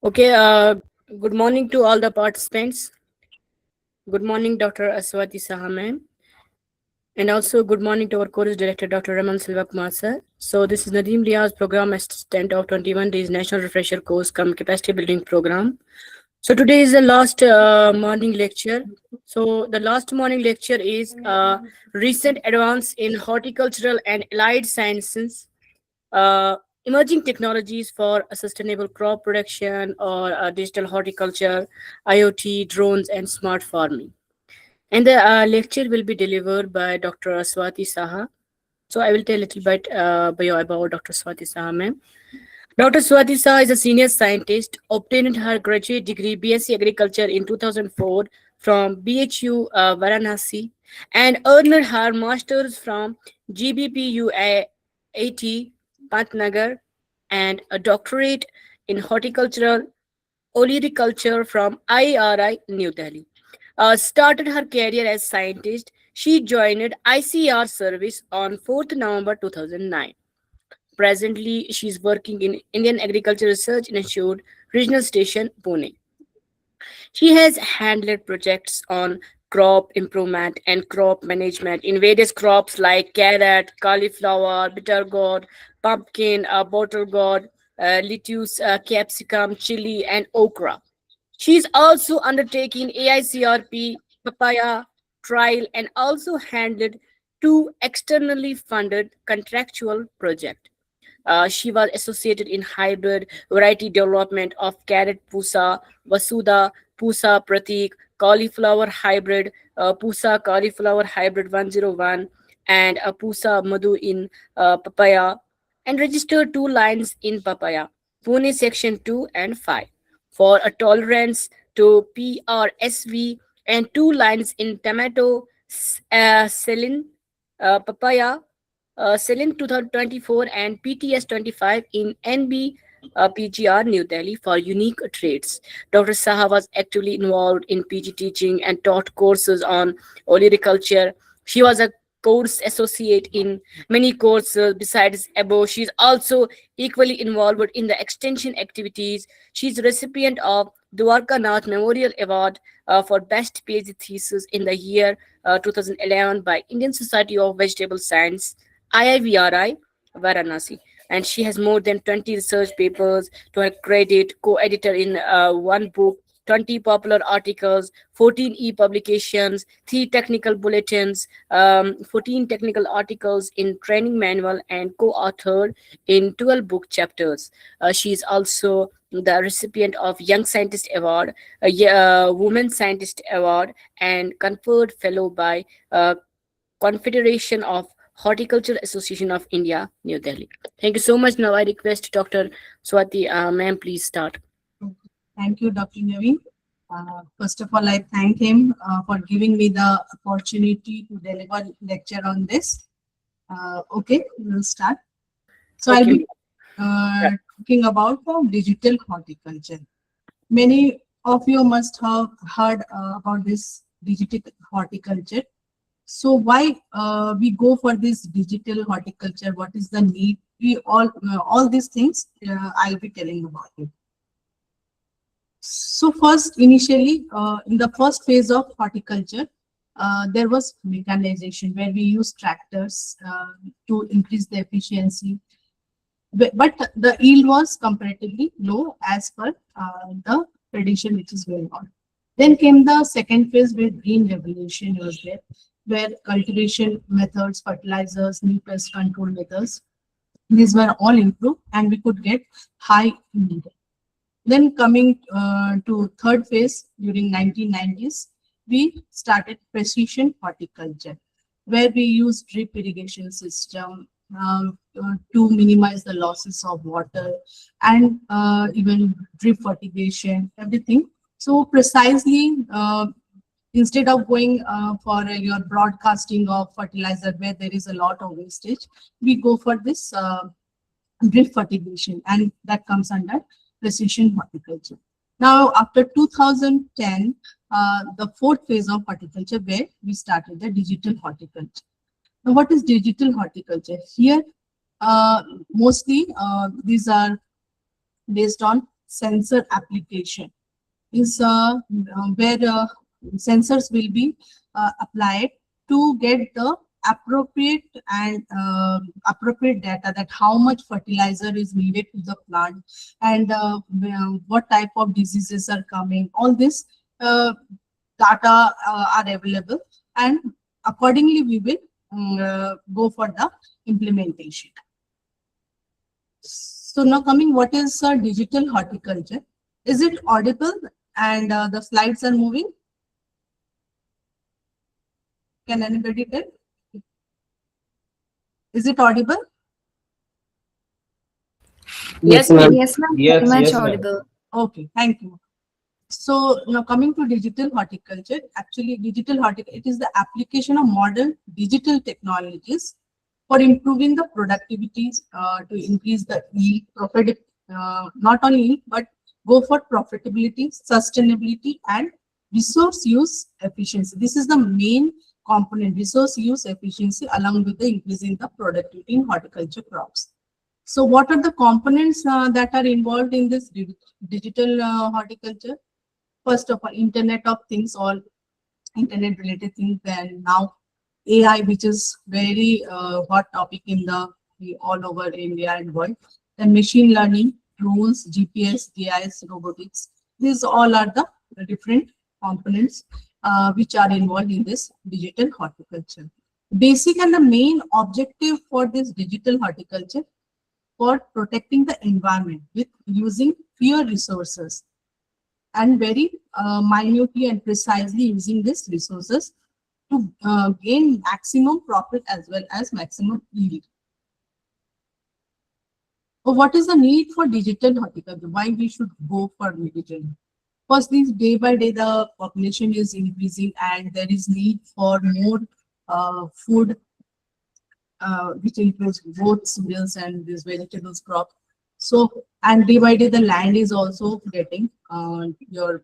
Okay, good morning to all the participants. Good morning, Dr. Aswati Saha ma'am. And also good morning to our course director, Dr. Raman Silva Kumar sir. So this is Nadeem Riaz, program assistant of 21 days national refresher course come capacity building program. So today is the last morning lecture. So the last morning lecture is recent advance in horticultural and allied sciences, uh, emerging technologies for a sustainable crop production or digital horticulture, IoT, drones, and smart farming. And the lecture will be delivered by Dr. Swati Saha. So I will tell a little bit about Dr. Swati Saha, ma'am. Dr. Swati Saha is a senior scientist, obtained her graduate degree BSc Agriculture in 2004 from BHU Varanasi, and earned her master's from GBPU AT Pantnagar, and a doctorate in horticultural olericulture from IRI New Delhi. Started her career as scientist. She joined ICR service on 4th November 2009. Presently, she is working in Indian Agriculture Research Institute, Regional Station, Pune. She has handled projects on crop improvement and crop management in various crops like carrot, cauliflower, bitter gourd, pumpkin, bottle gourd, lettuce, capsicum, chili, and okra. She is also undertaking AICRP papaya trial and also handled two externally funded contractual projects. She was associated in hybrid variety development of carrot pusa, Vasuda pusa pratik, cauliflower hybrid, pusa cauliflower hybrid 101, and a pusa madhu in papaya, and registered two lines in papaya, Pune section 2 and 5, for a tolerance to PRSV, and two lines in tomato, selin, papaya, Selin 2024 and PTS 25 in NB PGR New Delhi for unique traits. Dr. Saha was actively involved in PG teaching and taught courses on olericulture. She was a course associate in many courses. Besides above, she is also equally involved in the extension activities. She is recipient of Dwarka Nath Memorial Award for Best PhD Thesis in the year 2011 by Indian Society of Vegetable Science, IIVRI, Varanasi. And she has more than 20 research papers to her credit, co-editor in one book, 20 popular articles, 14 e-publications, 3 technical bulletins, 14 technical articles in training manual, and co-authored in 12 book chapters. She is also the recipient of Young Scientist Award, Women Scientist Award, and conferred fellow by Confederation of Horticulture Association of India, New Delhi. Thank you so much. Now I request Dr. Swati, ma'am, please start. Thank you, Dr. Naveen. First of all, I thank him for giving me the opportunity to deliver lecture on this. Okay, we'll start. So I'll Okay. be talking about digital horticulture. Many of you must have heard about this digital horticulture. So why we go for this digital horticulture? What is the need? We all these things I'll be telling about it. So first, initially, in the first phase of horticulture, there was mechanization where we use tractors to increase the efficiency, but the yield was comparatively low as per the tradition which is going on. Then came the second phase where green revolution was there, where cultivation methods, fertilizers, new pest control methods, these were all improved and we could get high yield. Then coming to third phase during 1990s, we started precision horticulture, where we use drip irrigation system to minimize the losses of water and even drip fertigation, everything. So precisely, instead of going for your broadcasting of fertilizer where there is a lot of wastage, we go for this drip fertigation, and that comes under precision horticulture. Now, after 2010, the fourth phase of horticulture where we started the digital horticulture. Now, what is digital horticulture? Here, mostly these are based on sensor application is where sensors will be applied to get the appropriate and appropriate data, that how much fertilizer is needed to the plant, and what type of diseases are coming. All this data are available, and accordingly we will go for the implementation. So now coming, what is digital horticulture? Is it audible? And the slides are moving. Can anybody tell? Is it audible? Yes, Yes, ma'am. ma'am. Yes, ma'am. Yes, Very much yes, ma'am. audible. Okay, thank you. So now coming to digital horticulture, actually digital horticulture, it is the application of modern digital technologies for improving the productivity, to increase the yield, profit, not only yield, but go for profitability, sustainability, and resource use efficiency. This is the main component, resource use efficiency, along with the increasing the productivity in horticulture crops. So what are the components that are involved in this digital horticulture? First of all, Internet of Things, all internet related things. Then now AI, which is very hot topic in the all over India and world. Then machine learning, drones, GPS, GIS, robotics. These all are the different components which are involved in this digital horticulture. Basic and the main objective for this digital horticulture, for protecting the environment with using fewer resources and very minutely and precisely using these resources to gain maximum profit as well as maximum yield. So what is the need for digital horticulture? Why we should go for digital? First, this day by day the population is increasing and there is need for more food, which includes both cereals and these vegetables crop. So, and day by day the land is also getting your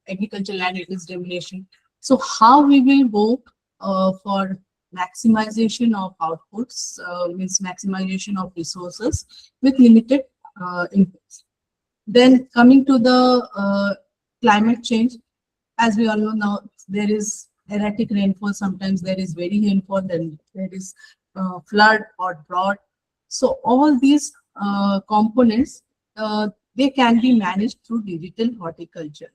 agricultural land, it is diminishing. So how we will go for maximization of outputs, means maximization of resources with limited inputs. Then coming to the climate change, as we all know now, there is erratic rainfall. Sometimes there is very rainfall, then there is flood or drought. So all these components, they can be managed through digital horticulture.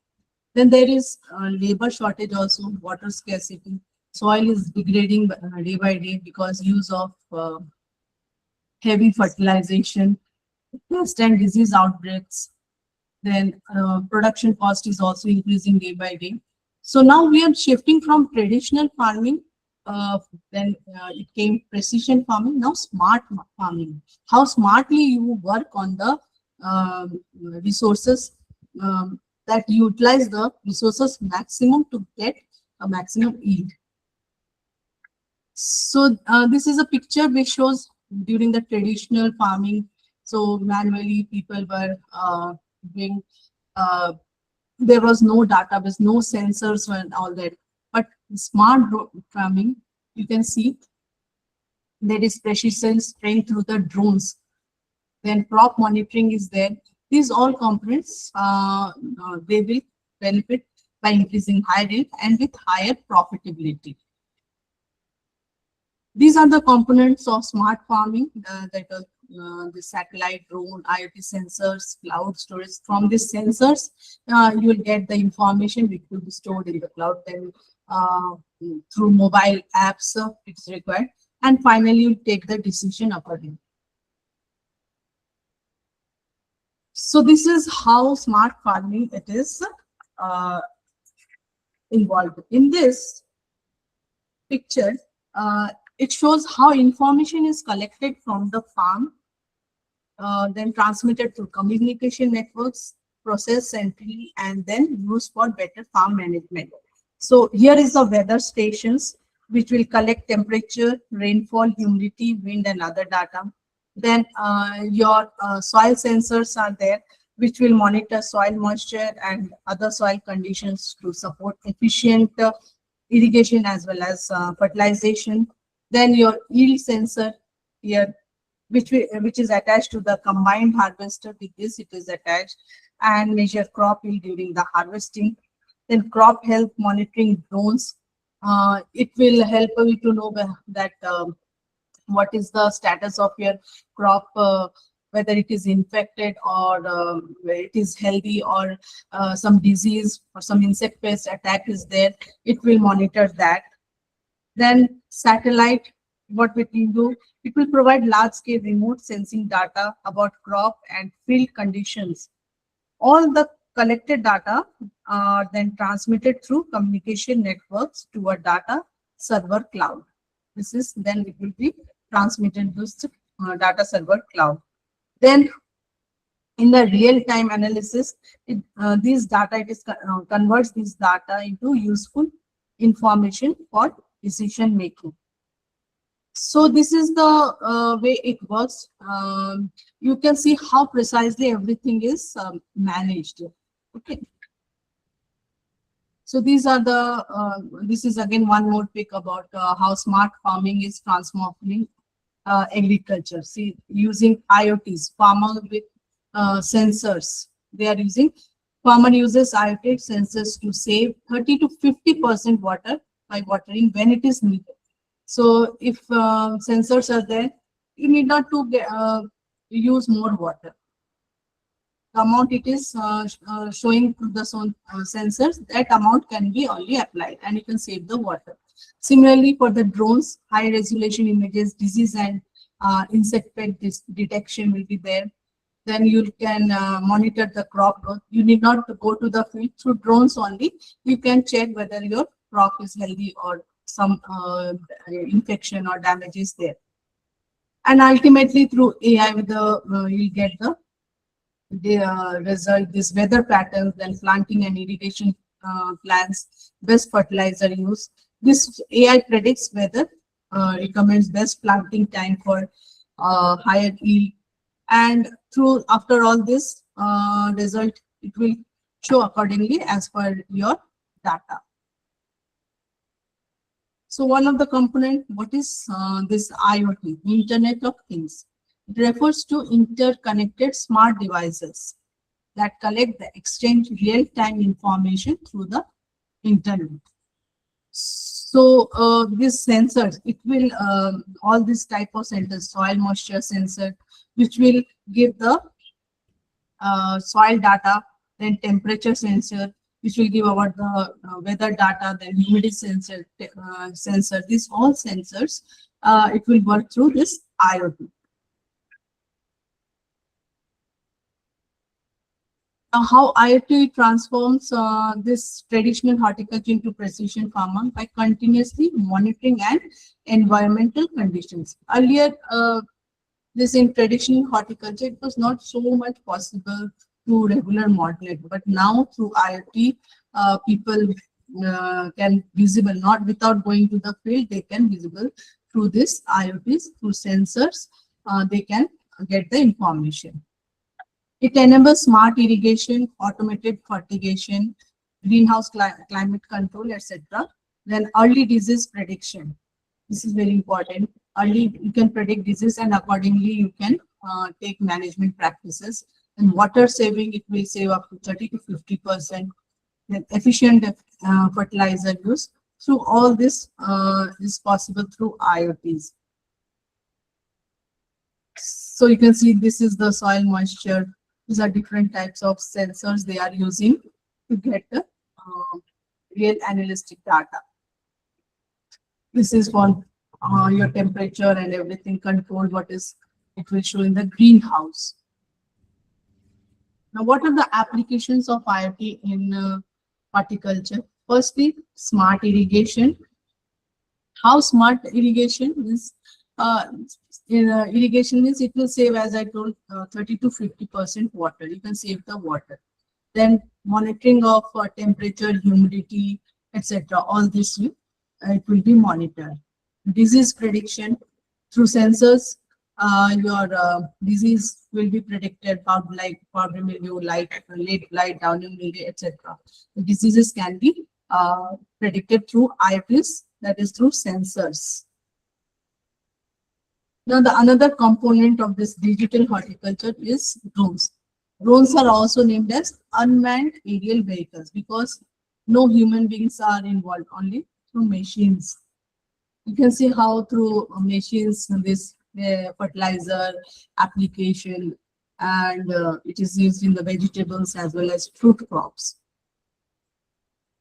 Then there is labor shortage also, water scarcity. Soil is degrading day by day because use of heavy fertilization, pest and disease outbreaks. Then production cost is also increasing day by day. So now we are shifting from traditional farming, then it came precision farming, now smart farming. How smartly you work on the resources, that utilize the resources maximum to get a maximum yield. So this is a picture which shows during the traditional farming. So manually people were doing, there was no database, no sensors and all that. But smart farming, you can see there is precision spraying through the drones. Then crop monitoring is there. These all components, they will benefit by increasing high yield and with higher profitability. These are the components of smart farming, that are the satellite, drone, IoT sensors, cloud storage. From these sensors, you will get the information which will be stored in the cloud. Then through mobile apps, it's required. And finally, you take the decision accordingly. So this is how smart farming it is involved. In this picture, it shows how information is collected from the farm, then transmitted through communication networks, processed centrally, and then used for better farm management. So here is the weather stations, which will collect temperature, rainfall, humidity, wind, and other data. Then your soil sensors are there, which will monitor soil moisture and other soil conditions to support efficient irrigation as well as fertilization. Then your yield sensor here, which is attached to the combined harvester. With this, it is attached, and measure crop yield during the harvesting. Then crop health monitoring drones. It will help you to know that what is the status of your crop, whether it is infected or it is healthy, or some disease or some insect pest attack is there. It will monitor that. Then satellite, what we can do, it will provide large-scale remote sensing data about crop and field conditions. All the collected data are then transmitted through communication networks to a data server cloud. This is then it will be transmitted to the data server cloud. Then in the real-time analysis, these data, it is converts this data into useful information for decision making. So this is the way it works. You can see how precisely everything is managed. Okay. So these are the, this is again one more pick about how smart farming is transforming agriculture. See, using IoTs, farmer with sensors. They are using, farmer uses IoT sensors to save 30 to 50% water by watering when it is needed. So if sensors are there, you need not to use more water. The amount it is showing to the sensors, that amount can be only applied, and you can save the water. Similarly, for the drones, high resolution images, disease and insect pest detection will be there. Then you can monitor the crop growth. You need not to go to the field. Through drones only, you can check whether your crop is healthy or some infection or damage is there. And ultimately, through AI, with the you'll get the result, this weather patterns, then planting and irrigation plans, best fertilizer use. This AI predicts weather, recommends best planting time for higher yield, and through after all this result, it will show accordingly as per your data. So one of the component, what is this IoT, Internet of Things? It refers to interconnected smart devices that collect the exchange real-time information through the internet. So these sensors, it will all this type of sensors, soil moisture sensor, which will give the soil data, then temperature sensor, which will give about the weather data, then humidity sensor, these all sensors, it will work through this IoT. How IoT transforms this traditional horticulture into precision farming by continuously monitoring and environmental conditions. Earlier, this in traditional horticulture, it was not so much possible to regular model it, but now through IoT, people can visible, not without going to the field, they can visible through this IoTs, through sensors, they can get the information. It enables smart irrigation, automated fertigation, greenhouse climate control, etc. Then early disease prediction. This is very important. Early, you can predict disease, and accordingly you can take management practices. And water saving, it will save up to 30 to 50%. Then efficient fertilizer use. So all this is possible through IoTs. So you can see this is the soil moisture. These are different types of sensors they are using to get the real analytic data. This is for your temperature and everything controlled, what is it will show in the greenhouse. Now, what are the applications of IoT in horticulture? Firstly, smart irrigation. How smart irrigation is? Irrigation means it will save, as I told, 30 to 50% water. You can save the water. Then monitoring of temperature, humidity, etc. All this it will be monitored. Disease prediction through sensors. Your disease will be predicted, like powdery mildew, late blight, downy mildew, etc. Diseases can be predicted through IoTs, that is through sensors. Now, the another component of this digital horticulture is drones. Drones are also named as unmanned aerial vehicles because no human beings are involved, only through machines. You can see how through machines this fertilizer application, and it is used in the vegetables as well as fruit crops.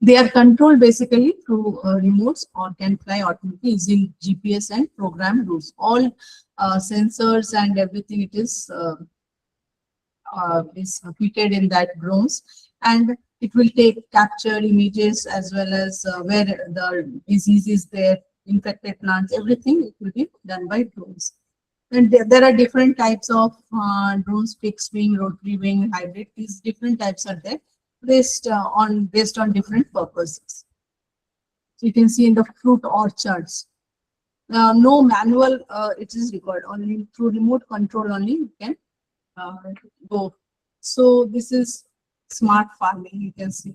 They are controlled basically through remotes or can fly automatically using GPS and program rules. All sensors and everything it is fitted in that drones, and it will take capture images as well as where the disease is there, infected plants, everything it will be done by drones. And there are different types of drones: fixed wing, rotary wing, hybrid. These different types are there based on different purposes. So you can see in the fruit orchards, no manual it is required, only through remote control only you can uh, go. So this is smart farming. You can see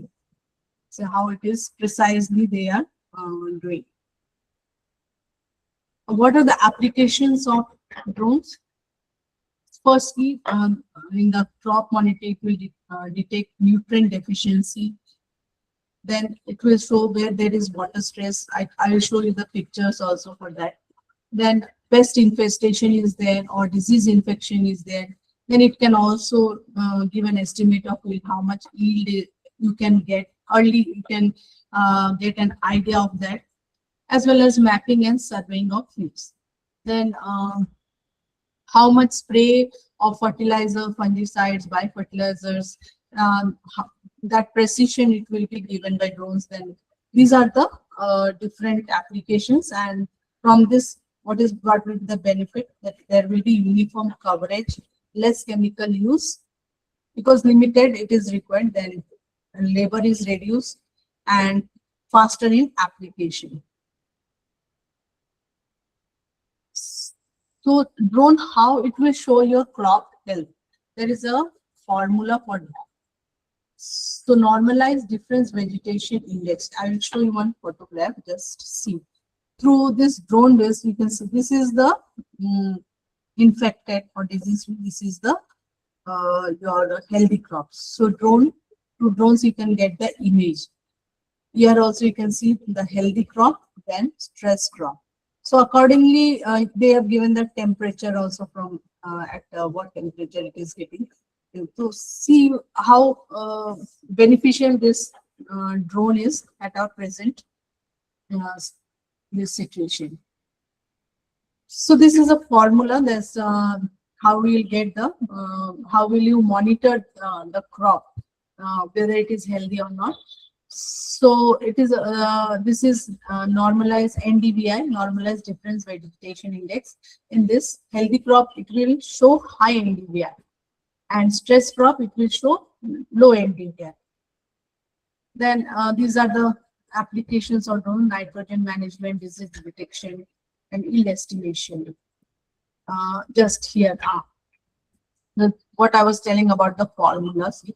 so how it is precisely they are doing. What are the applications of drones? Firstly, in the crop monitor, it will detect nutrient deficiency. Then it will show where there is water stress. I will show you the pictures also for that. Then pest infestation is there or disease infection is there. Then it can also give an estimate of how much yield you can get. Early you can get an idea of that, as well as mapping and surveying of fields. Then how much spray of fertilizer, fungicides, biofertilizers, that precision it will be given by drones. Then these are the different applications, and from this what will be the benefit? That there will be uniform coverage, less chemical use, because limited it is required, then labor is reduced, and faster in application. So drone, how it will show your crop health. There is a formula for that. So normalize difference vegetation index. I will show you one photograph. Just see. Through this drone base, you can see this is the infected or disease. This is the your healthy crops. So through drones you can get the image. Here also you can see the healthy crop, then stress crop. So accordingly, they have given the temperature also from at what temperature it is getting. To see how beneficial this drone is at our present this situation. So this is a formula. That's how we'll get the how will you monitor the crop whether it is healthy or not. So it is this is normalized NDVI, normalized difference vegetation index. In this healthy crop, it will show high NDVI, and stress crop it will show low NDVI. Then these are the applications of drone: nitrogen management, disease detection, and yield estimation. Just here, what I was telling about the formulas.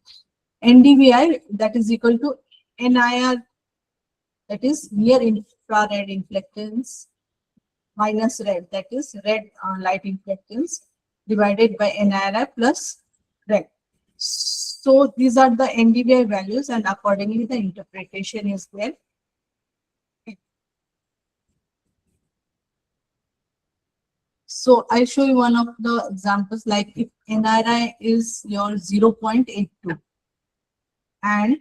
NDVI, that is equal to NIR, that is near infrared inflectance, minus red, that is red light inflectance, divided by NIR plus red. So these are the NDVI values, and accordingly the interpretation is there. So I'll show you one of the examples, like if NRI is your 0.82 and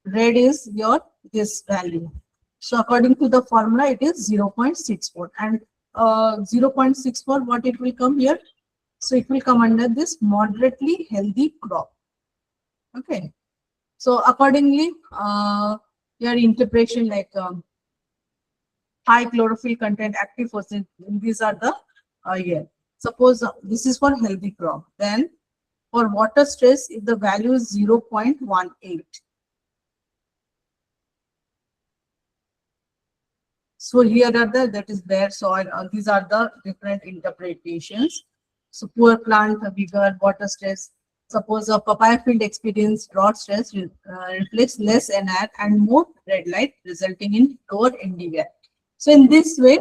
red is your this value. So according to the formula, it is 0.64, and 0.64, what it will come here? So it will come under this moderately healthy crop. Okay. So accordingly, your interpretation, like high chlorophyll content, active phosphate, these are the here. Suppose this is for healthy crop. Then for water stress, if the value is 0.18. So here are the, that is bare soil. These are the different interpretations. So poor plant, bigger water stress. Suppose a papaya field experience drought stress, reflects less NR and more red light, resulting in lower NDVI. So in this way,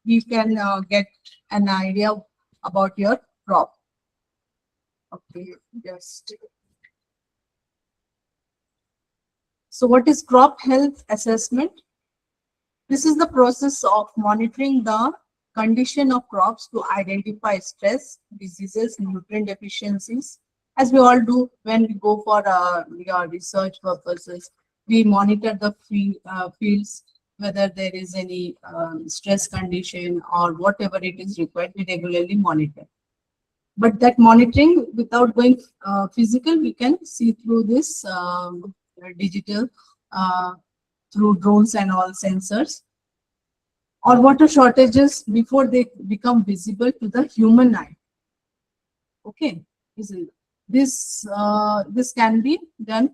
we can get an idea about your crop. Okay, just. So what is crop health assessment? This is the process of monitoring the condition of crops to identify stress, diseases, nutrient deficiencies. As we all do when we go for your research purposes, we monitor the fields, whether there is any stress condition or whatever it is required, we regularly monitor. But that monitoring without going physical, we can see through this digital, through drones and all sensors, or water shortages before they become visible to the human eye. Okay, this can be done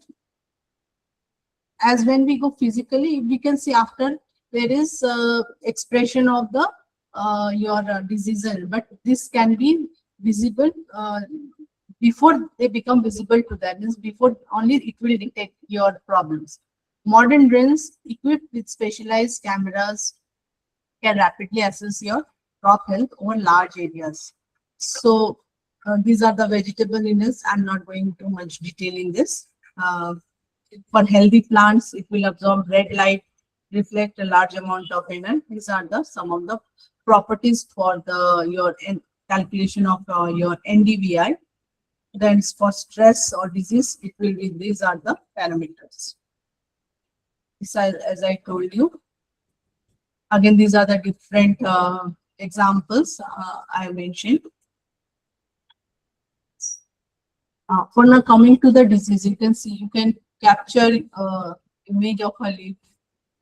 as when we go physically. We can see after there is expression of the your disease, but this can be visible before they become visible to that. Means before only it will detect your problems. Modern drones equipped with specialized cameras can rapidly assess your crop health over large areas. So these are the vegetable yields. I'm not going too much detail in this. For healthy plants, it will absorb red light, reflect a large amount of energy. These are the some of the properties for the your calculation of your NDVI. Then for stress or disease, it will be these are the parameters. This, as I told you. Again, these are the different examples I mentioned. For now, coming to the disease, you can see you can capture image of a leaf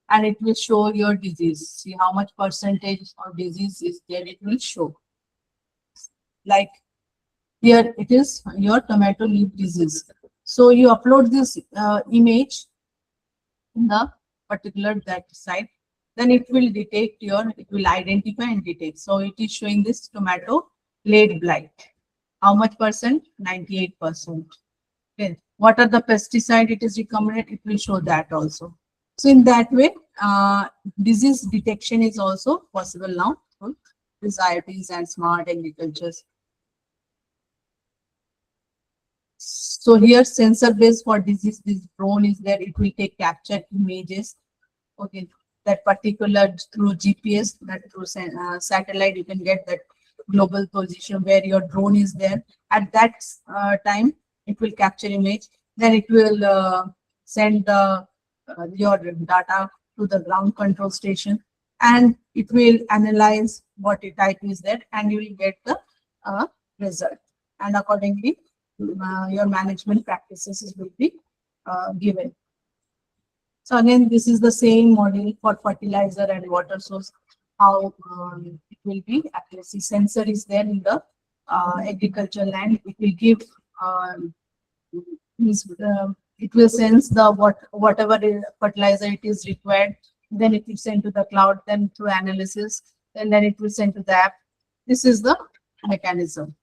and it will show your disease. See how much percentage of disease is there, it will show. Like here it is your tomato leaf disease. So you upload this image in the particular that site, then it will detect your, it will identify and detect. So it is showing this tomato blade blight. How much percent? 98%. Okay. What are the pesticide it is recommended? It will show that also. So in that way, disease detection is also possible now through these IoTs and smart agricultures. So here sensor based for disease, this drone is there. It will take capture images. Okay, that particular through GPS, that through satellite, you can get that global position where your drone is there. At that time, it will capture image. Then it will send your data to the ground control station, and it will analyze what type is there, and you will get the result. And accordingly, your management practices will be given. So again, this is the same model for fertilizer and water source. How it will be accuracy sensor is there in the agriculture land. It will give it will sense the whatever fertilizer it is required. Then it will send to the cloud. Then through analysis, and then it will send to the app. This is the mechanism.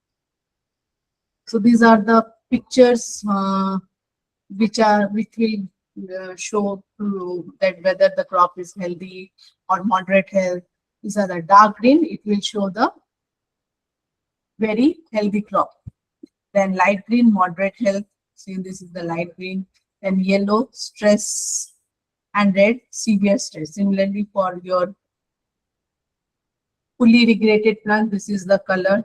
So these are the pictures which will show that whether the crop is healthy or moderate health. These are the dark green. It will show the very healthy crop. Then light green, moderate health. See, this is the light green. Then yellow, stress, and red, severe stress. Similarly, for your fully irrigated plant, this is the color.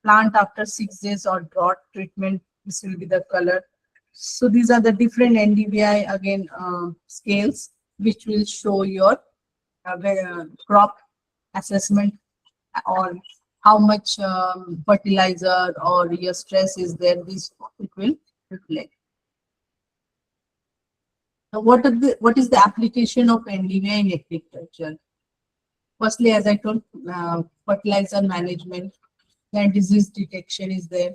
Plant after 6 days or drought treatment, this will be the color. So these are the different NDVI again scales which will show your crop assessment or how much fertilizer or your stress is there. This it will reflect. Now, what is the application of NDVI in agriculture? Firstly, as I told, fertilizer management. Then disease detection is there.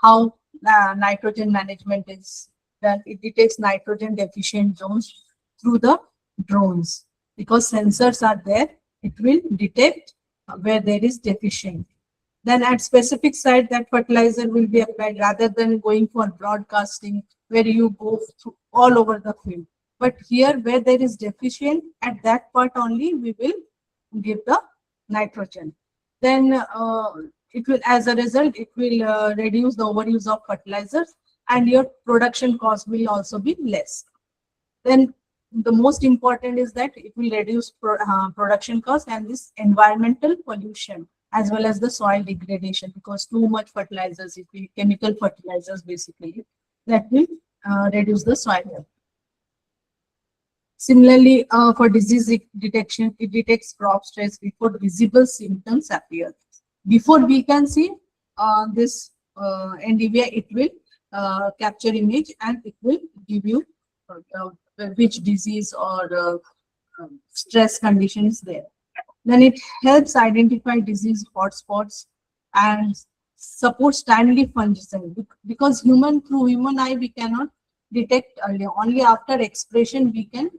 How nitrogen management is done. It detects nitrogen deficient zones through the drones. Because sensors are there, it will detect where there is deficient. Then at specific site, that fertilizer will be applied rather than going for broadcasting where you go through all over the field. But here where there is deficient, at that part only we will give the nitrogen. Then it will, as a result, it will reduce the overuse of fertilizers, and your production cost will also be less. Then the most important is that it will reduce production cost and this environmental pollution as well as the soil degradation, because too much fertilizers, if we chemical fertilizers basically, that will reduce the soil health. Similarly, for disease detection, it detects crop stress before visible symptoms appear. Before we can see this NDVI, it will capture image and it will give you which disease or stress condition is there. Then it helps identify disease hotspots and supports timely fungicide, because through human eye we cannot detect early. Only after expression we can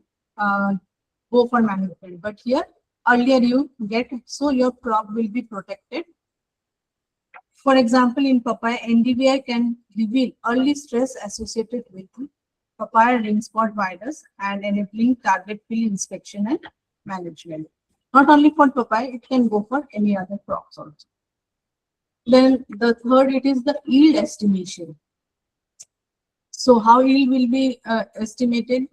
go for management. But here earlier you get, so your crop will be protected. For example, in papaya, NDVI can reveal early stress associated with papaya ring spot virus and enabling target field inspection and management. Not only for papaya, it can go for any other crops also. Then the third, it is the yield estimation. So how yield will be estimated?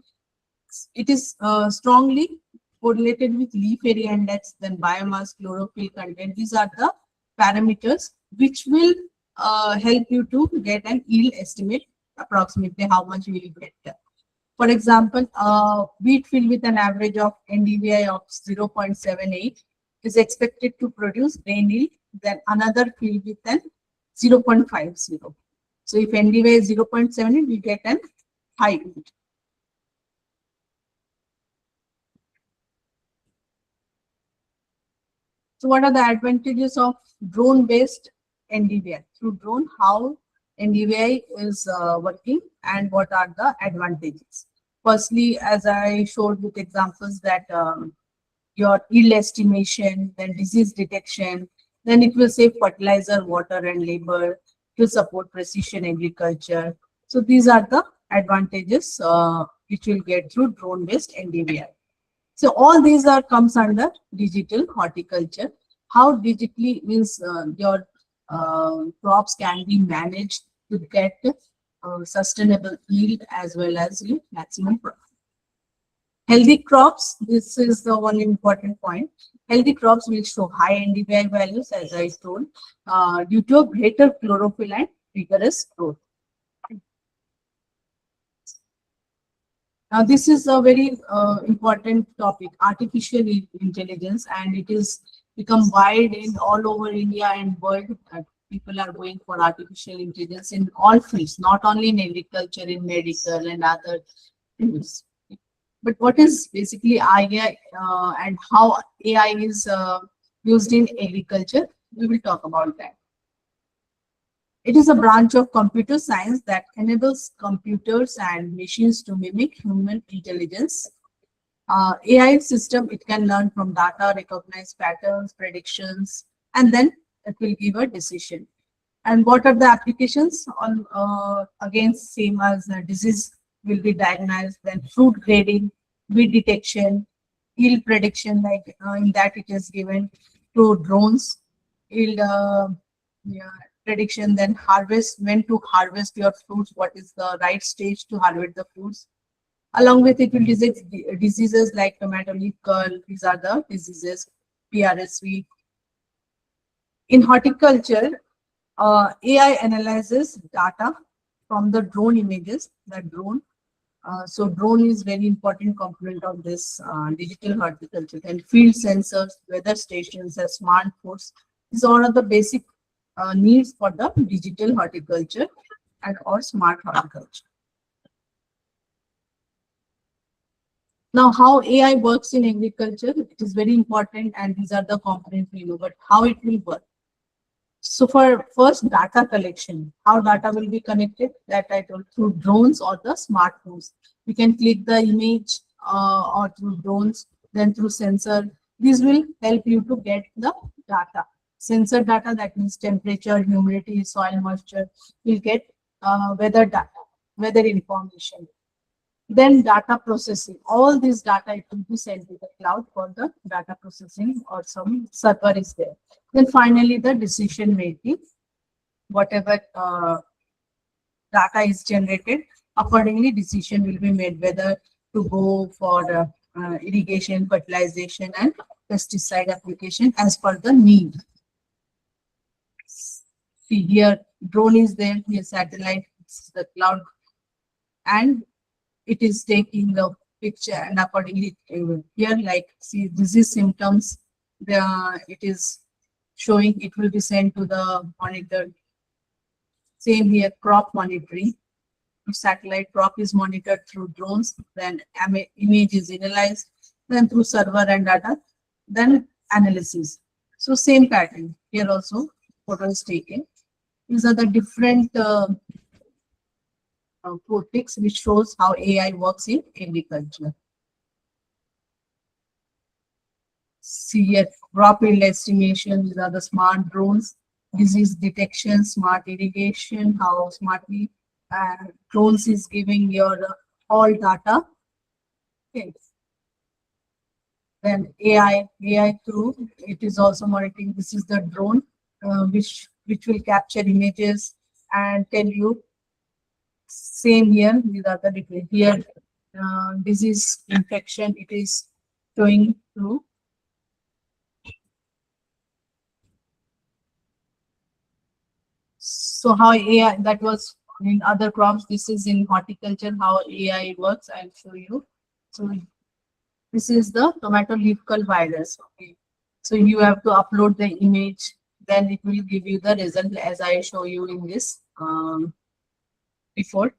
It is strongly correlated with leaf area index, then biomass, chlorophyll content. These are the parameters which will help you to get an yield estimate, approximately how much you will get. For example, wheat field with an average of NDVI of 0.78 is expected to produce grain yield, then another field with an 0.50. So if NDVI is 0.78, we get an high yield. So what are the advantages of drone-based NDVI? Through drone, how NDVI is working and what are the advantages? Firstly, as I showed with examples, that your yield estimation, then disease detection, then it will save fertilizer, water and labor to support precision agriculture. So these are the advantages which you'll get through drone-based NDVI. So all these are comes under digital horticulture. How digitally means your crops can be managed to get sustainable yield as well as maximum profit. Healthy crops, this is the one important point. Healthy crops will show high NDVI values, as I told, due to a greater chlorophyll and vigorous growth. Now, this is a very important topic, artificial intelligence, and it is become wide in all over India and world. People are going for artificial intelligence in all fields, not only in agriculture, in medical and other fields. But what is basically AI and how AI is used in agriculture? We will talk about that. It is a branch of computer science that enables computers and machines to mimic human intelligence. AI system, it can learn from data, recognize patterns, predictions, and then it will give a decision. And what are the applications? On again, same as disease will be diagnosed, then fruit grading, weed detection, yield prediction, like in that it is given through drones, yield prediction, then harvest, when to harvest your fruits, what is the right stage to harvest the fruits. Along with it will detect diseases like tomato leaf curl. These are the diseases, PRSV. In horticulture, AI analyzes data from the drone images, so drone is very important component of this digital horticulture. And field sensors, weather stations, and smart ports. These are all of the basic needs for the digital horticulture and or smart horticulture. Now, how AI works in agriculture, it is very important, and these are the components we know, but how it will work. So for first, data collection, how data will be connected, that I told, through drones or the smartphones. We can click the image or through drones, then through sensor. These will help you to get the data. Sensor data, that means temperature, humidity, soil moisture. You'll get weather data, weather information. Then data processing. All this data it will be sent to the cloud for the data processing, or some server is there. Then finally the decision making. Whatever data is generated, accordingly decision will be made whether to go for irrigation, fertilization, and pesticide application as per the need. See here, drone is there, here satellite, this is the cloud, and it is taking the picture, and accordingly here, like, see, this is symptoms. It is showing, it will be sent to the monitor. Same here, crop monitoring. Satellite crop is monitored through drones, then image is analyzed, then through server and data, then analysis. So same pattern here also, photo is taken. These are the different topics which shows how AI works in agriculture. See here, crop yield estimation. These are the smart drones, disease detection, smart irrigation, how smartly drones is giving your all data. Okay. Then AI through it is also monitoring. This is the drone which will capture images and tell you. Same here, these are the different here. Disease infection, it is showing through. So how AI, that was in other crops, this is in horticulture, how AI works, I'll show you. So this is the tomato leaf curl virus. Okay. So you have to upload the image, then it will give you the result as I show you in this before.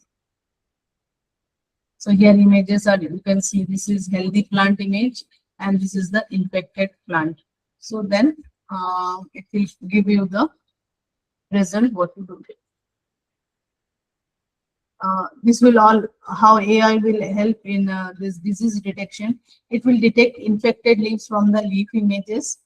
So here images are, you can see this is healthy plant image and this is the infected plant. So then it will give you the result what to do. This will all, how AI will help in this disease detection. It will detect infected leaves from the leaf images.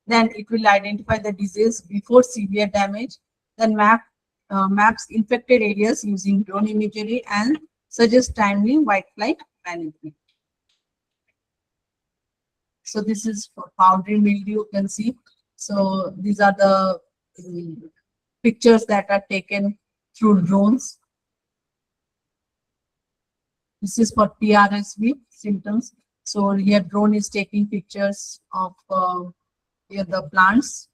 Then it will identify the disease before severe damage. Then maps infected areas using drone imagery and suggest timely whitefly management. So this is for powdery mildew, you can see. So these are the pictures that are taken through drones. This is for PRSV symptoms. So here drone is taking pictures of here the plants.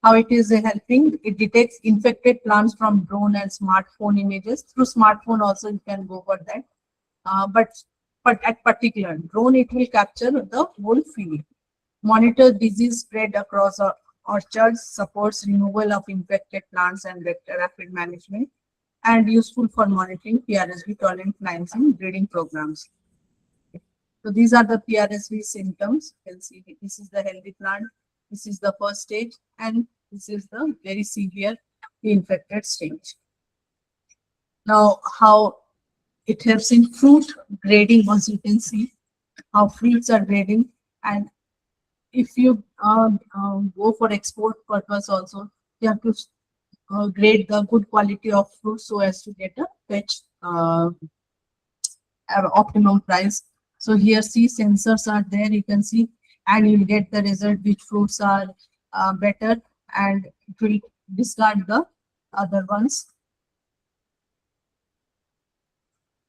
How it is helping, it detects infected plants from drone and smartphone images. Through smartphone also you can go for that. But at particular drone, it will capture the whole field. Monitor disease spread across orchards, supports removal of infected plants and vector rapid management, and useful for monitoring PRSV tolerant plants in breeding programs. So these are the PRSV symptoms. You can see this is the healthy plant, this is the first stage, and this is the very severe infected stage. Now, how it helps in fruit grading, also you can see how fruits are grading, and if you go for export purpose also, you have to grade the good quality of fruit so as to get a fetch optimum price. So here, see, sensors are there, you can see, and you'll get the result which fruits are better, and it will discard the other ones.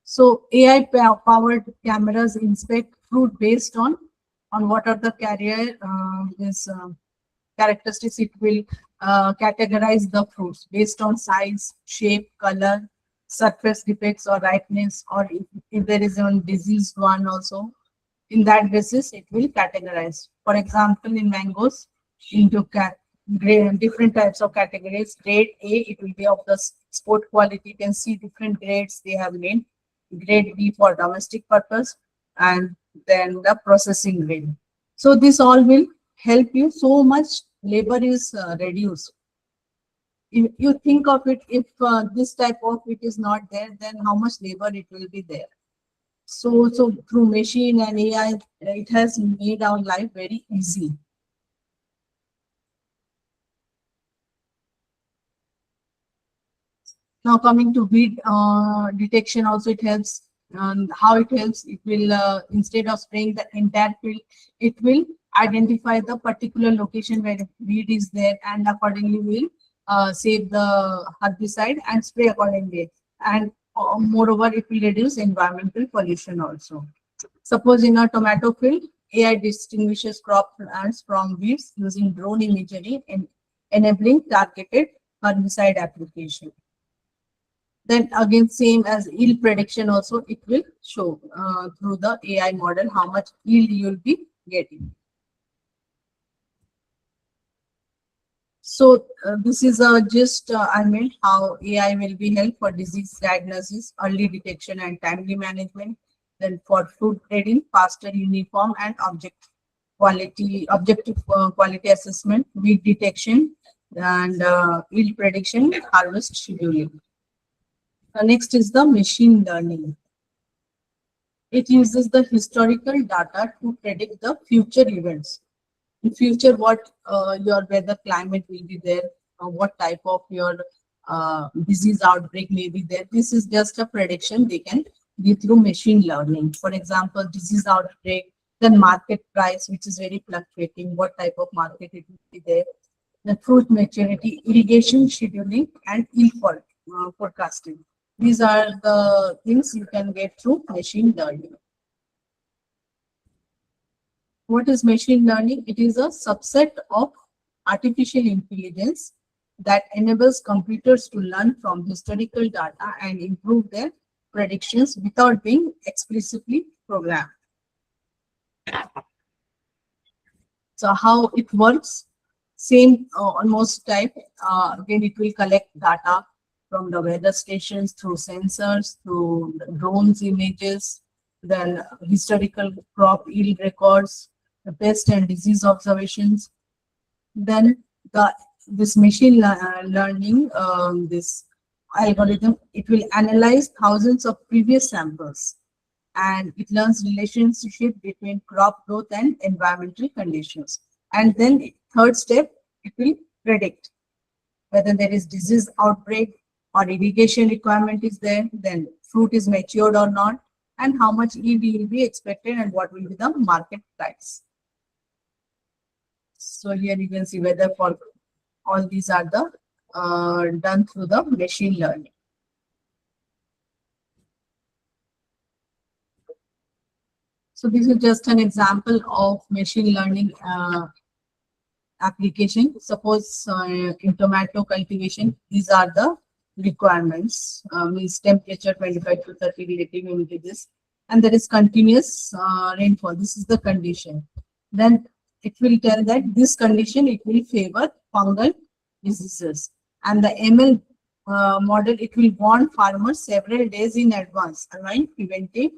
So AI powered cameras inspect fruit based on what are the carrier characteristics. It will categorize the fruits based on size, shape, color, surface defects or ripeness, or if there is a diseased one also. In that basis, it will categorize. For example, in mangoes, into different types of categories. Grade A, it will be of the sport quality. You can see different grades they have made. Grade B for domestic purpose, and then the processing grade. So this all will help you. So much labor is reduced. If you think of it, if this type of it is not there, then how much labor it will be there. So through machine and AI, it has made our life very easy. Now coming to weed detection, also it helps. How it helps? It will instead of spraying the entire field, it will identify the particular location where the weed is there, and accordingly will save the herbicide and spray accordingly. And moreover, it will reduce environmental pollution also. Suppose in a tomato field, AI distinguishes crop plants from weeds using drone imagery and enabling targeted herbicide application. Then again, same as yield prediction also, it will show through the AI model how much yield you will be getting. So this is just I meant how AI will be help for disease diagnosis, early detection and timely management. Then for food grading, faster, uniform and objective quality assessment, weed detection and yield prediction, harvest scheduling. Next is the machine learning. It uses the historical data to predict the future events. In future, what your weather climate will be there, what type of your disease outbreak may be there. This is just a prediction they can give through machine learning. For example, disease outbreak, then market price, which is very fluctuating, what type of market it will be there, the fruit maturity, irrigation scheduling, and yield forecasting. These are the things you can get through machine learning. What is machine learning? It is a subset of artificial intelligence that enables computers to learn from historical data and improve their predictions without being explicitly programmed. So how it works? Same almost type. Again, it will collect data from the weather stations through sensors, through drones images, then historical crop yield records, the pest and disease observations. Then this machine learning, this algorithm, it will analyze thousands of previous samples, and it learns relationship between crop growth and environmental conditions. And then third step, it will predict whether there is disease outbreak or irrigation requirement is there, then fruit is matured or not, and how much yield will be expected and what will be the market price. So here you can see whether for all these are the done through the machine learning. So this is just an example of machine learning application. Suppose in tomato cultivation, these are the requirements, means temperature 25 to 30 relative humidities, and there is continuous rainfall. This is the condition. Then it will tell that this condition, it will favor fungal diseases. And the ML model, it will warn farmers several days in advance, allowing preventive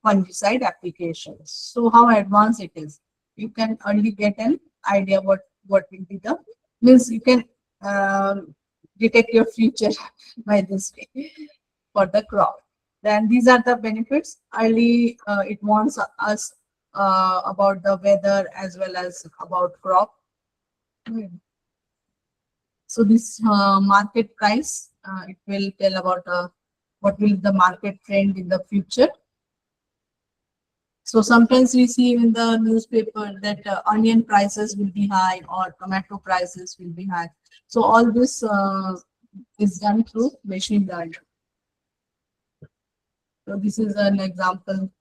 fungicide applications. So how advanced it is? You can only get an idea what will be the, means you can detect your future by this way for the crop. Then these are the benefits. Early, it warns us about the weather as well as about crop. So this market price, it will tell about what will the market trend in the future. So sometimes we see in the newspaper that onion prices will be high or tomato prices will be high. So all this is done through machine learning. So this is an example.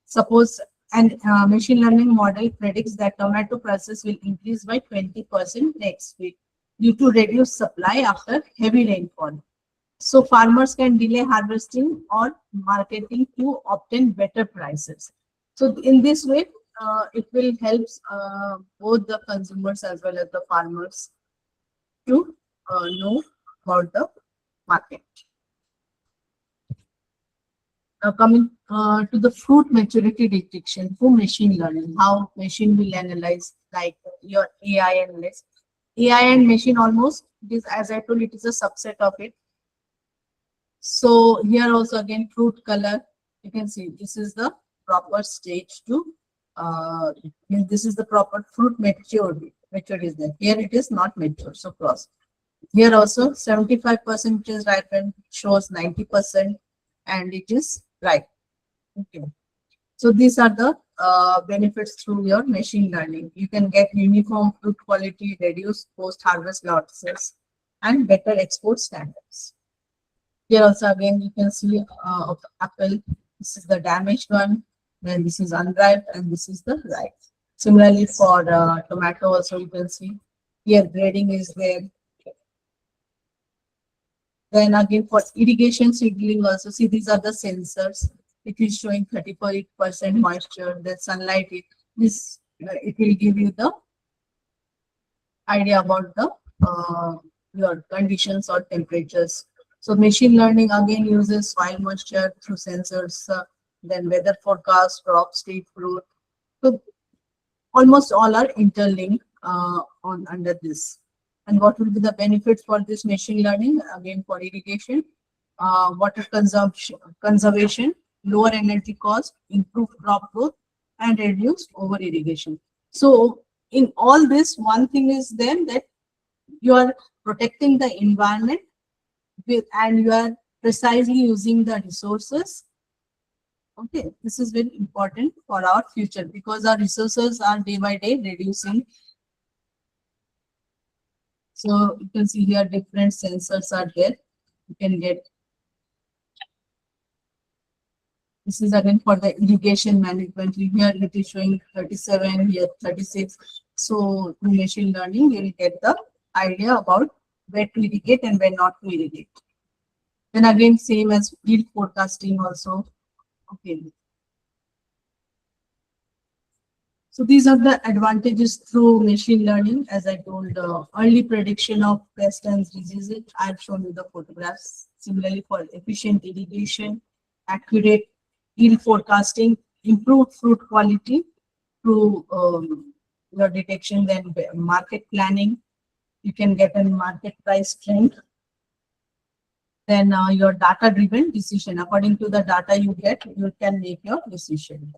Suppose an machine learning model predicts that tomato prices will increase by 20% next week due to reduced supply after heavy rainfall. So farmers can delay harvesting or marketing to obtain better prices. So in this way, it will help both the consumers as well as the farmers to know about the market. Now coming to the fruit maturity detection through machine learning, how machine will analyze like your AI analyst. AI and machine almost, it is, as I told, it is a subset of it. So here also again fruit color, you can see this is the proper stage to this is the proper fruit maturity. Mature is there. Here it is not mature, so cross. Here also 75% is ripened, shows 90%, and it is ripe. Okay. So these are the benefits through your machine learning. You can get uniform fruit quality, reduce post-harvest losses, and better export standards. Here also again you can see of the apple. This is the damaged one, then this is unripe, and this is the ripe. Similarly for tomato also you can see here grading is there. Then again for irrigation seedling also, see these are the sensors. It is showing 34% moisture, the sunlight, it will give you the idea about the your conditions or temperatures. So machine learning again uses soil moisture through sensors, then weather forecast, crop state, fruit. So almost all are interlinked on under this. And what will be the benefits for this machine learning? Again, for irrigation, water conservation, lower energy cost, improved crop growth, and reduced over irrigation. So in all this, one thing is then that you are protecting the environment and you are precisely using the resources. Okay, this is very important for our future because our resources are day by day reducing. So you can see here different sensors are there. You can get. This is again for the irrigation management. Here it is showing 37, here 36. So through machine learning, you will get the idea about where to irrigate and where not to irrigate. Then again, same as field forecasting also. Okay. So these are the advantages through machine learning. As I told, early prediction of pest and diseases. I've shown you the photographs. Similarly, for efficient irrigation, accurate yield forecasting, improved fruit quality through your detection, then market planning. You can get a market price trend. Then your data-driven decision. According to the data you get, you can make your decision.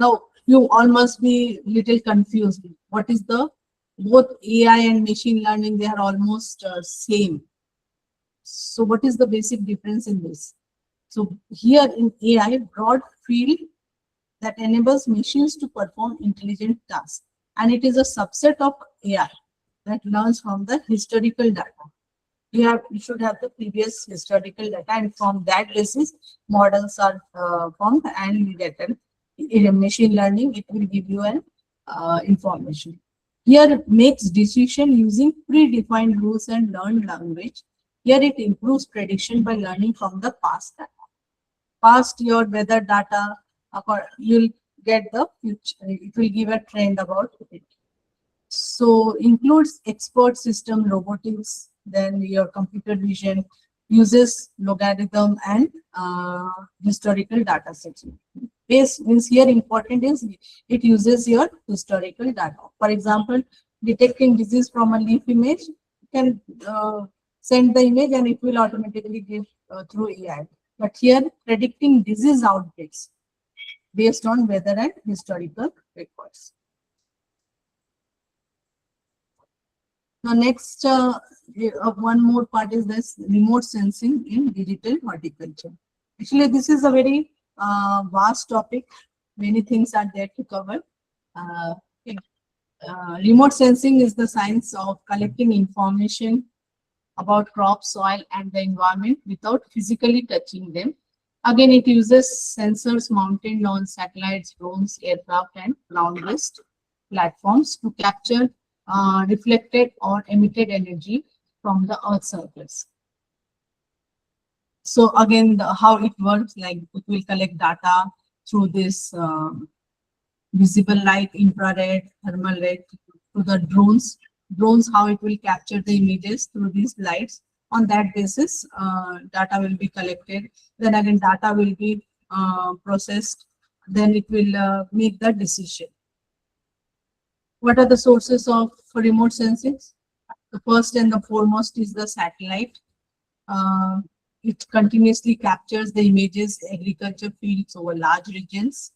Now, you all must be little confused. What is the, both AI and machine learning, they are almost same. So what is the basic difference in this? So here in AI, broad field that enables machines to perform intelligent tasks. And it is a subset of AI that learns from the historical data. You should have the previous historical data, and from that basis, models are formed, and you get an in a machine learning, it will give you an information. Here it makes decision using predefined rules and learned language. Here it improves prediction by learning from the past data. Past your weather data, you'll get the future. It will give a trend about it. So includes expert system robotics, then your computer vision, uses logarithm and historical data sets. Base means here important is it uses your historical data. For example, detecting disease from a leaf image, you can send the image and it will automatically give through AI. But here predicting disease outbreaks based on weather and historical records. Now next, one more part is this remote sensing in digital horticulture. Actually, this is a very vast topic. Many things are there to cover. Okay. Remote sensing is the science of collecting information about crop, soil, and the environment without physically touching them. Again, it uses sensors mounted on satellites, drones, aircraft, and ground-based platforms to capture reflected or emitted energy from the Earth's surface. So again, how it works, like it will collect data through this visible light, infrared, thermal red, to the drones. Drones, how it will capture the images through these lights. On that basis, data will be collected. Then again, data will be processed. Then it will make the decision. What are the sources of remote sensing? The first and the foremost is the satellite. It continuously captures the images, agriculture fields over large regions.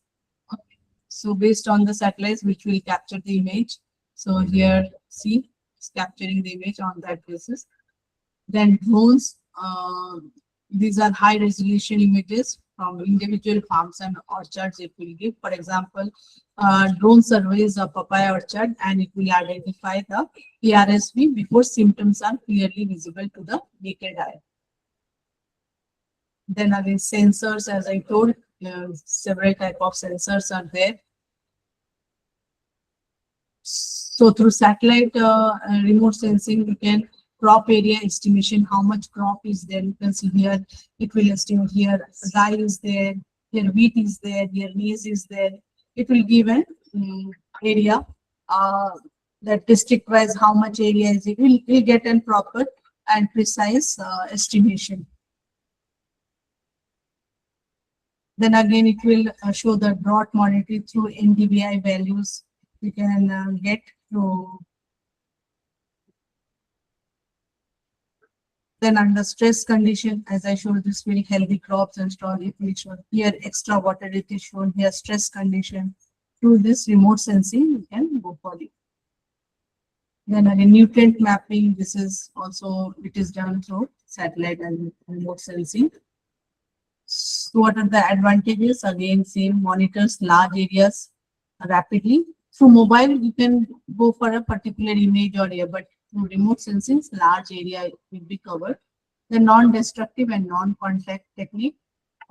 So based on the satellites which will capture the image. So here, see, capturing the image on that basis. Then drones, these are high resolution images from individual farms and orchards it will give. For example, drone surveys a papaya orchard and it will identify the PRSV before symptoms are clearly visible to the naked eye. Then again, sensors, as I told, several type of sensors are there. So through satellite remote sensing, we can crop area estimation, how much crop is there. You can see here, it will estimate here rye is there, here wheat is there, here maize is there. It will give an area that district wise how much area is it. We'll get a proper and precise estimation. Then again, it will show the drought monitoring through NDVI values. We can get through. Then under stress condition, as I showed, this will healthy crops and strong. It will show here extra water. It is shown here stress condition. Through this remote sensing, we can go for it. Then again, nutrient mapping. This is also it is done through satellite and remote sensing. So what are the advantages? Again, same, monitors large areas rapidly. Through mobile, you can go for a particular image or area, but through remote sensing, large area will be covered. The non-destructive and non-contact technique,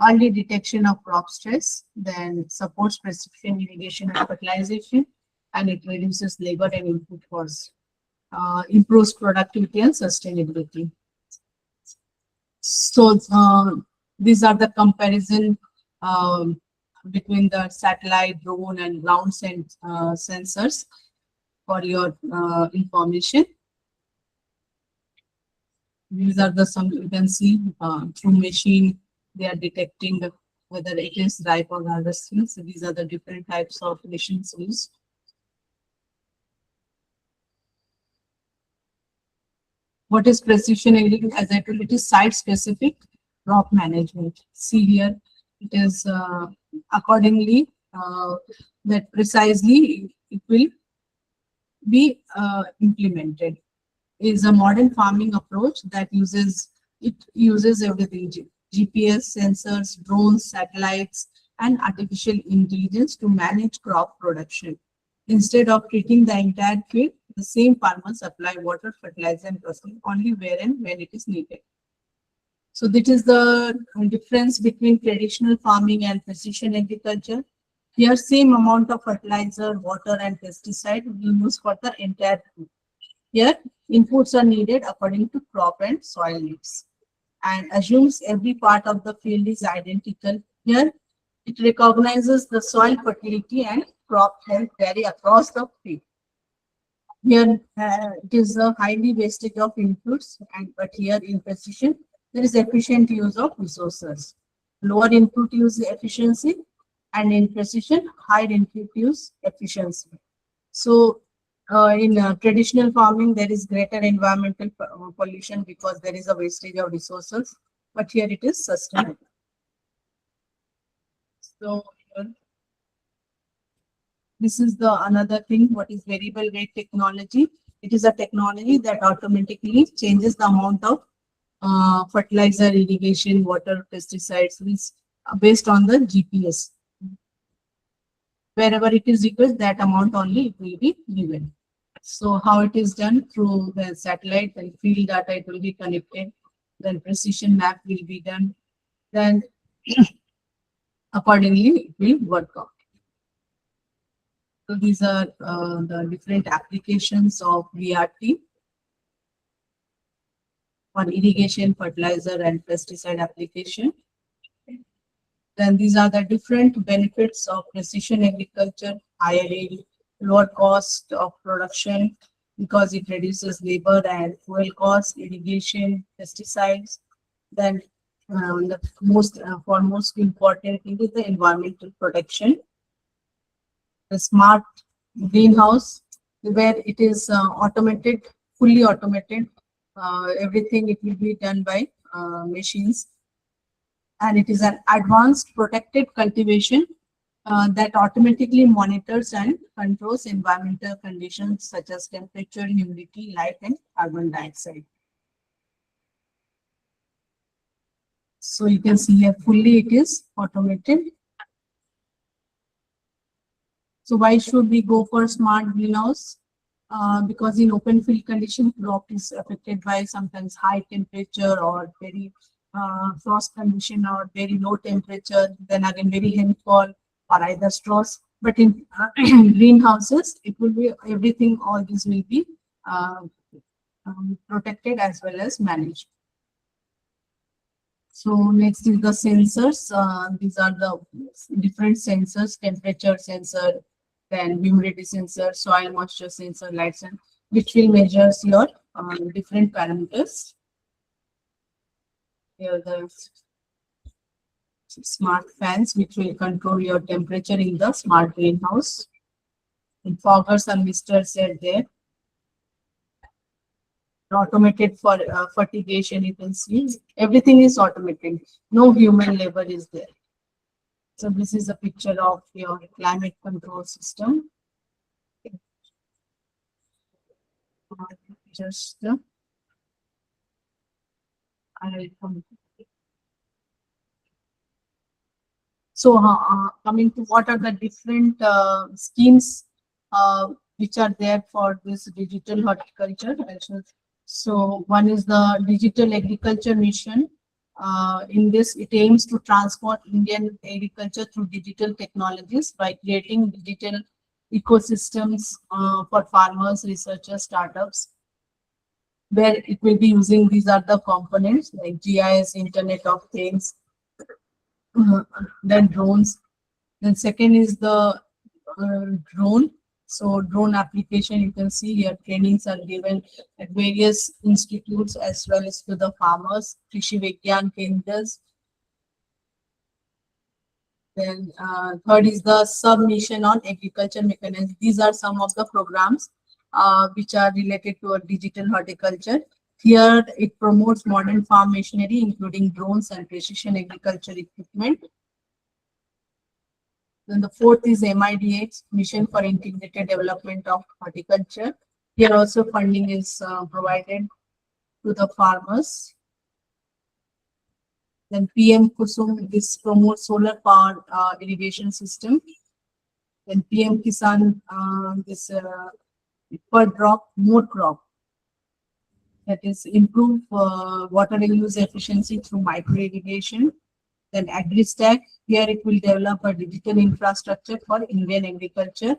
early detection of crop stress, then supports precision irrigation and fertilization, and it reduces labor and input costs, improves productivity and sustainability. So these are the comparison between the satellite, drone, and ground sensors for your information. These are the some you can see through machine they are detecting whether it is ripe or harvesting. So these are the different types of machines used. What is precision agriculture? As I told, it is site-specific crop management. See here, it is accordingly that precisely it will be implemented. It is a modern farming approach that uses everything: GPS, sensors, drones, satellites, and artificial intelligence to manage crop production. Instead of treating the entire field, the same farmers apply water, fertilizer, and crossing only where and when it is needed. So this is the difference between traditional farming and precision agriculture. Here, same amount of fertilizer, water, and pesticide will be used for the entire field. Here, inputs are needed according to crop and soil needs, and assumes every part of the field is identical. Here, it recognizes the soil fertility and crop health vary across the field. Here, it is a highly wastage of inputs, but here in precision, there is efficient use of resources, lower input use efficiency, and in precision, high input use efficiency. So, in traditional farming, there is greater environmental pollution because there is a wastage of resources, but here it is sustainable. So, this is the another thing. What is variable rate technology? It is a technology that automatically changes the amount of fertilizer, irrigation, water, pesticides based on the GPS. Wherever it is required, that amount only it will be given. So how it is done? Through the satellite and field data, it will be connected. Then precision map will be done. Then accordingly, it will work out. So these are the different applications of VRT for irrigation, fertilizer, and pesticide application. Then these are the different benefits of precision agriculture: higher yield, lower cost of production because it reduces labor and fuel costs, irrigation, pesticides. Then the most important thing is the environmental protection. The smart greenhouse, where it is automated, fully automated. Everything it will be done by machines, and it is an advanced protected cultivation that automatically monitors and controls environmental conditions such as temperature, humidity, light, and carbon dioxide. So you can see here fully it is automated. So why should we go for smart greenhouse? Because in open field condition, crop is affected by sometimes high temperature or very frost condition or very low temperature, then again very rainfall or either straws. But in greenhouses, it will be everything, all these will be uh, protected as well as managed. So next is the sensors. These are the different sensors: temperature sensor, then humidity sensor, soil moisture sensor, light sensor, which will measure your different parameters. Here the smart fans, which will control your temperature in the smart greenhouse. And foggers and misters are there. Automated for fertigation, you can see everything is automated. No human labor is there. So this is a picture of your climate control system. Just I will so coming to what are the different schemes which are there for this digital horticulture. So one is the Digital Agriculture Mission. In this, it aims to transform Indian agriculture through digital technologies by creating digital ecosystems for farmers, researchers, startups, where it will be using these are the components like GIS, Internet of Things, then drones. Then second is the drone. So drone application, you can see here trainings are given at various institutes as well as to the farmers, Krishi Vigyan Kendras. Then third is the sub-mission on agriculture mechanisms. These are some of the programs which are related to a digital horticulture. Here it promotes modern farm machinery, including drones and precision agriculture equipment. Then the fourth is MIDH, Mission for Integrated Development of Horticulture. Here also funding is provided to the farmers. Then PM Kusum, this promotes solar power irrigation system. Then PM Kisan, this per drop, more crop. That is improve water use efficiency through micro irrigation. Then AgriStack, here it will develop a digital infrastructure for Indian agriculture.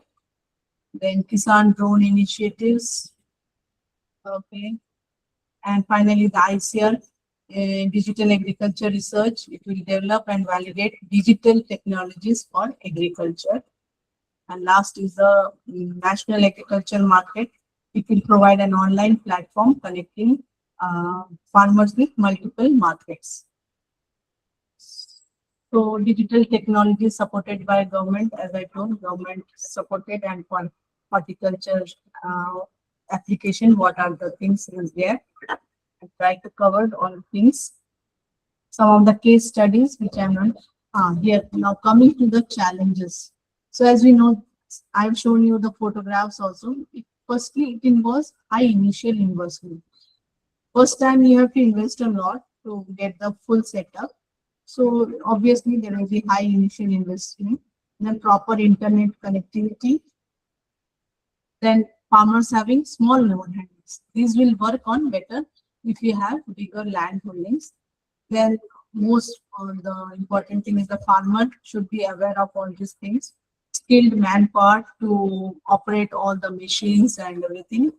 Then Kisan drone initiatives. Okay. And finally, the ICR, Digital Agriculture Research, it will develop and validate digital technologies for agriculture. And last is the National Agriculture Market. It will provide an online platform connecting farmers with multiple markets. So digital technology supported by government, as I told, government supported, and for horticulture application, what are the things is there? I try to cover all things. Some of the case studies which I'm not here. Now coming to the challenges. So as we know, I've shown you the photographs also. Firstly, it involves high initial investment. First time you have to invest a lot to get the full setup. So obviously there will be high initial investment, then proper internet connectivity, then farmers having small load handles. These will work on better if you have bigger land holdings. Then most the important thing is the farmer should be aware of all these things. Skilled manpower to operate all the machines and everything.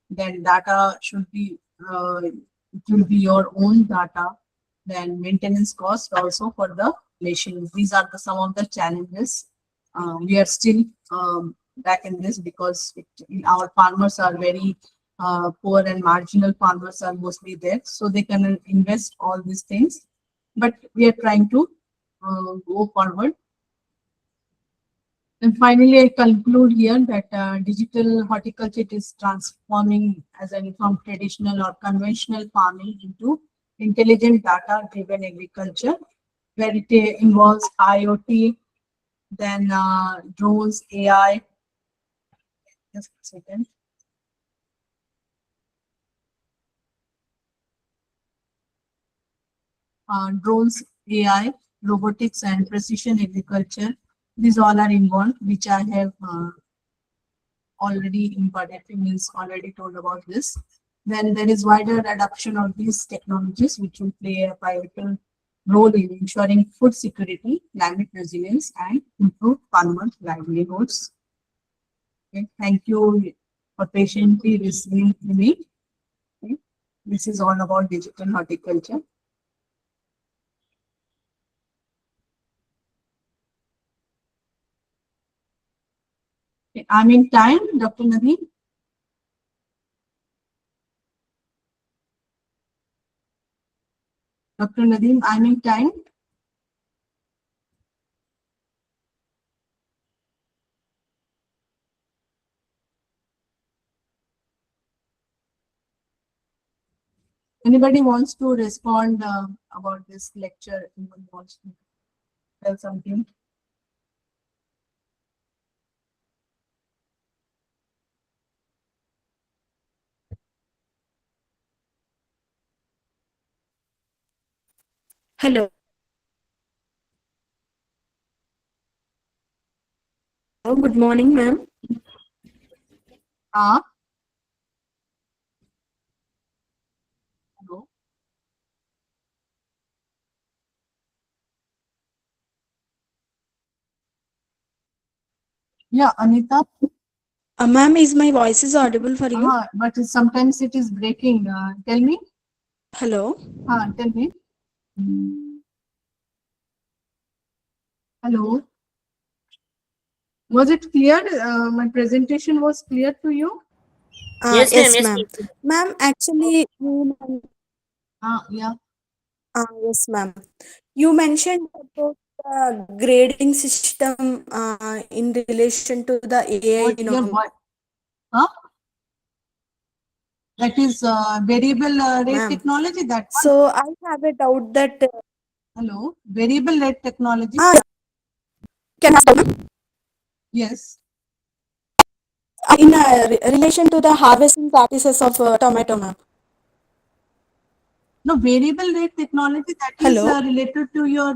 Then data should be it will be your own data. Then maintenance cost also for the machines. These are some of the challenges. We are still back in this because our farmers are very poor and marginal farmers are mostly there. So they can invest all these things. But we are trying to go forward. And finally, I conclude here that digital horticulture is transforming from traditional or conventional farming into intelligent data-driven agriculture, where it involves IoT, then drones, AI. Just a second. Drones, AI, robotics, and precision agriculture. These all are involved, which I have already imparted, means already told about this. Then there is wider adoption of these technologies, which will play a pivotal role in ensuring food security, climate resilience, and improved farmer livelihoods. Okay, thank you for patiently listening to me. Okay, this is all about digital horticulture. Okay, I'm in time, Dr. Nadeem. Dr. Nadeem, I'm in time. Anybody wants to respond about this lecture? Anyone wants to tell something? Hello. Oh, good morning, ma'am. Ah, hello. Yeah, Anita. Ma'am, is my voice is audible for you? But sometimes it is breaking. Tell me. Hello. Tell me. Hello. Was it clear? My presentation was clear to you? Yes, ma'am. Yes, Yes, ma'am. ma'am. Ma'am, actually, Yeah. yes, ma'am. You mentioned about the grading system in relation to the AI, What your what? Huh? That is variable rate ma'am. technology. That one. So I have a doubt that Hello. Variable rate technology. can I stop, ma'am? Yes. In relation to the harvesting practices of tomato, ma'am. No, variable rate technology, that is Hello. related to your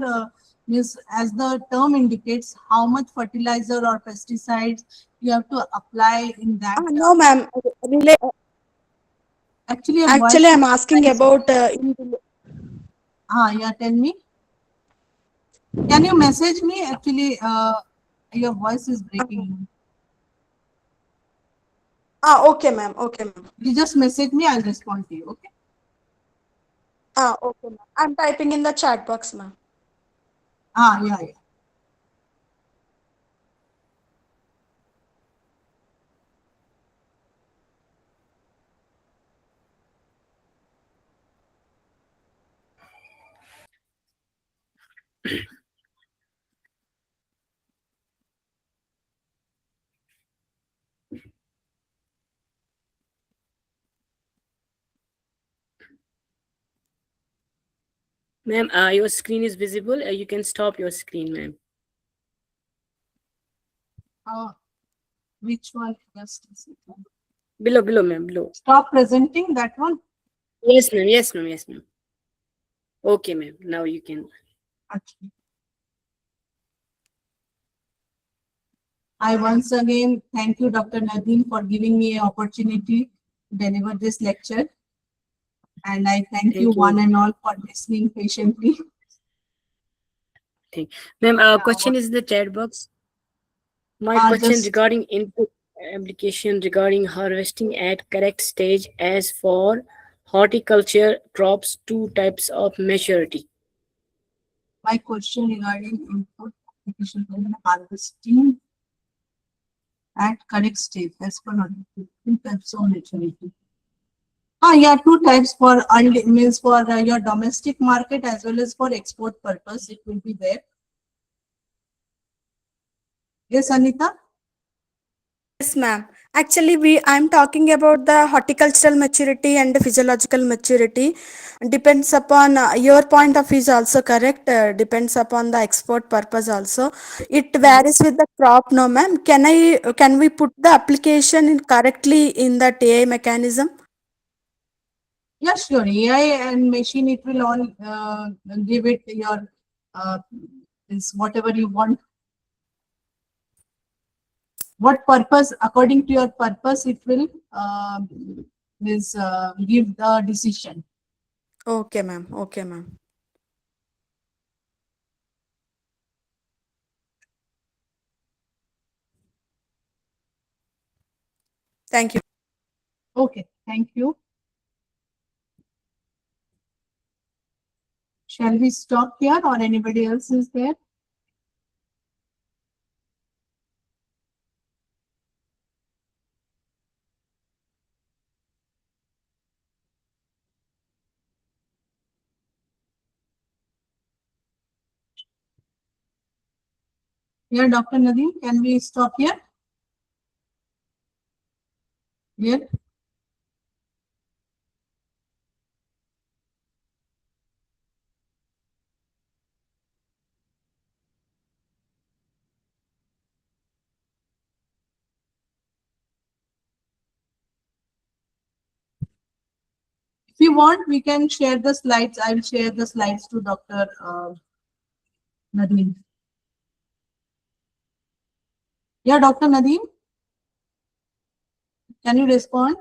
means, as the term indicates, how much fertilizer or pesticides you have to apply in that. No, ma'am. Actually, your voice Actually, is I'm asking sometimes. about Yeah, tell me. Can you message me? Actually, your voice is breaking. okay, ma'am. Okay, ma'am. You just message me, I'll respond to you. Okay. Okay, ma'am. I'm typing in the chat box, ma'am. Yeah, yeah. Ma'am, your screen is visible. You can stop your screen, ma'am. Which one? Just a second. Below, ma'am. Below. Stop presenting that one. Yes, ma'am. Yes, ma'am. Yes, ma'am. Okay, ma'am. Now you can. Actually, I once again thank you, Dr. Nadeem, for giving me an opportunity to deliver this lecture. And I thank you Thank one you. and all for listening patiently. Ma'am, Yeah, question is in the chat box. My question just regarding input application regarding harvesting at correct stage as for horticulture crops, two types of maturity. my question regarding input application for harvesting at correct stage as per two types of maturity. Yeah, two types for early means for your domestic market as well as for export purpose. It will be there. Yes, Anita. Yes, ma'am. Actually, I'm talking about the horticultural maturity and the physiological maturity. Depends upon your point of view is also correct. Depends upon the export purpose also. It Mhm. varies with the crop, no ma'am. Can we put the application in correctly in that AI mechanism? Yeah, sure. AI and machine, it will all give it your uh, is whatever you want. What purpose, according to your purpose, it will is give the decision. Okay, ma'am. Okay, ma'am. Thank you. Okay, thank you. Shall we stop here or anybody else is there? Yeah, Dr. Nadeem, can we stop here? Here. If you want, we can share the slides. I will share the slides to Dr. Nadeem. Yeah, Dr. Nadeem, can you respond?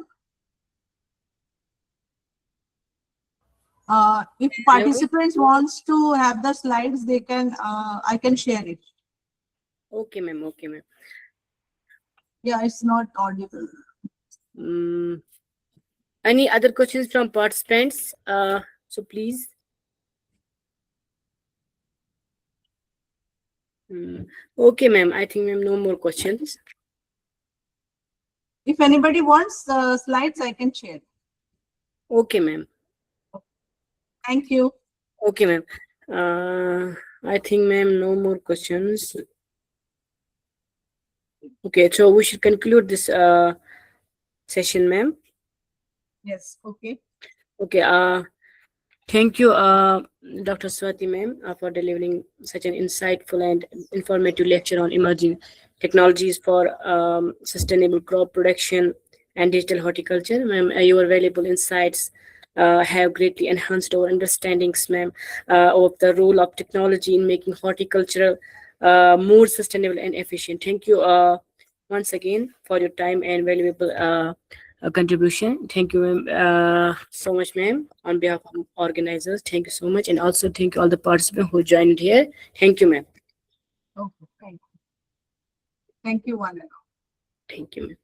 If Hello. participants wants to have the slides, they can. I can share it. Okay, ma'am. Okay, ma'am. Yeah, it's not audible. Mm, any other questions from participants? So please. Mm, okay, ma'am. I think, ma'am, no more questions. If anybody wants slides, I can share. Okay, ma'am. Thank you. Okay, ma'am. I think, ma'am, no more questions. Okay, so we should conclude this session, ma'am. Yes. Okay. Okay. Thank you, Dr. Swati, ma'am, for delivering such an insightful and informative lecture on emerging technologies for sustainable crop production and digital horticulture. Ma'am, your valuable insights have greatly enhanced our understandings, ma'am, of the role of technology in making horticulture more sustainable and efficient. Thank you once again for your time and valuable contribution. Thank you, ma'am, so much, ma'am, on behalf of organizers. Thank you so much, and also thank you all the participants who joined here. Thank you, ma'am. Okay. Thank you. Thank you, one and all. Thank you, ma'am.